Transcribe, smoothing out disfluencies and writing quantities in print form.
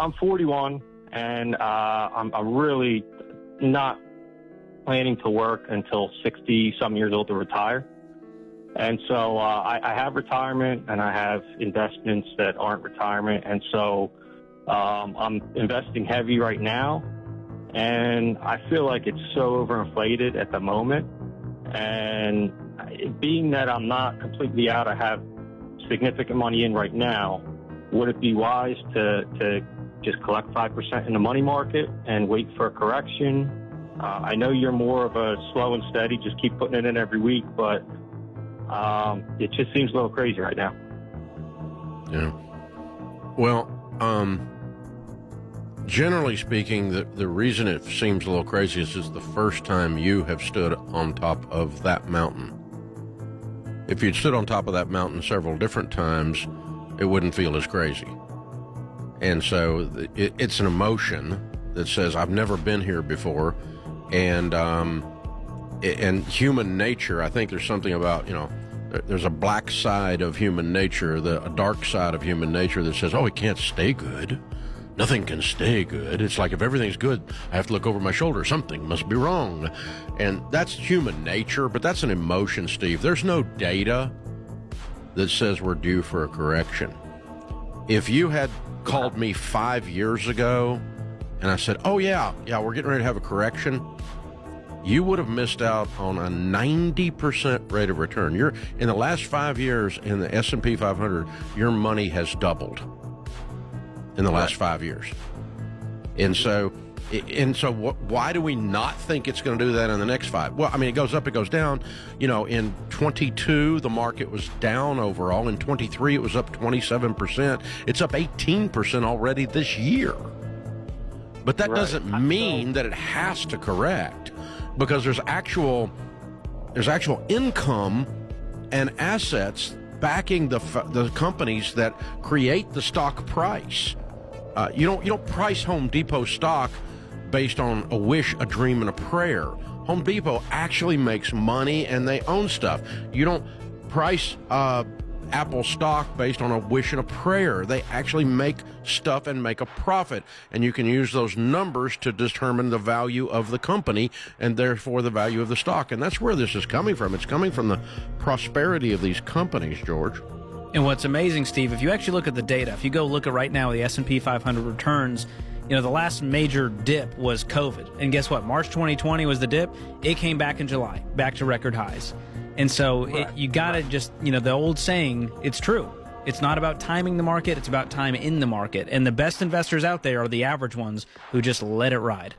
I'm 41, and I'm really not planning to work until 60-some years old to retire. And so I have retirement, and I have investments that aren't retirement. And so I'm investing heavy right now, and I feel like it's so overinflated at the moment. And being that I'm not completely out, I have significant money in right now, would it be wise to just collect 5% in the money market and wait for a correction? I know you're more of a slow and steady, just keep putting it in every week, but it just seems a little crazy right now. Yeah. Well, generally speaking, the reason it seems a little crazy is the first time you have stood on top of that mountain. If you'd stood on top of that mountain several different times, it wouldn't feel as crazy. And so it's an emotion that says, I've never been here before. And human nature, I think there's something about, there's a black side of human nature, a dark side of human nature that says, oh, it can't stay good. Nothing can stay good. It's like if everything's good, I have to look over my shoulder. Something must be wrong. And that's human nature, but that's an emotion, Steve. There's no data that says we're due for a correction. If you had called me 5 years ago and I said, oh, yeah, we're getting ready to have a correction, you would have missed out on a 90% rate of return. In the last 5 years in the S&P 500, your money has doubled in the last 5 years. And so why do we not think it's going to do that in the next 5? Well, I mean, it goes up, it goes down. In 22, the market was down overall. In 23, it was up 27%. It's up 18% already this year. But that doesn't mean that it has to correct, because there's actual income and assets backing the companies that create the stock price. You don't price Home Depot stock based on a wish, a dream, and a prayer. Home Depot actually makes money, and they own stuff. You don't price Apple stock based on a wish and a prayer. They actually make stuff and make a profit, and you can use those numbers to determine the value of the company and therefore the value of the stock. And that's where this is coming from. It's coming from the prosperity of these companies, George. And what's amazing, Steve, if you actually look at the data, if you go look at right now the S&P 500 returns, the last major dip was COVID. And guess what? March 2020 was the dip. It came back in July, back to record highs. And so you got to just, the old saying, it's true. It's not about timing the market. It's about time in the market. And the best investors out there are the average ones who just let it ride.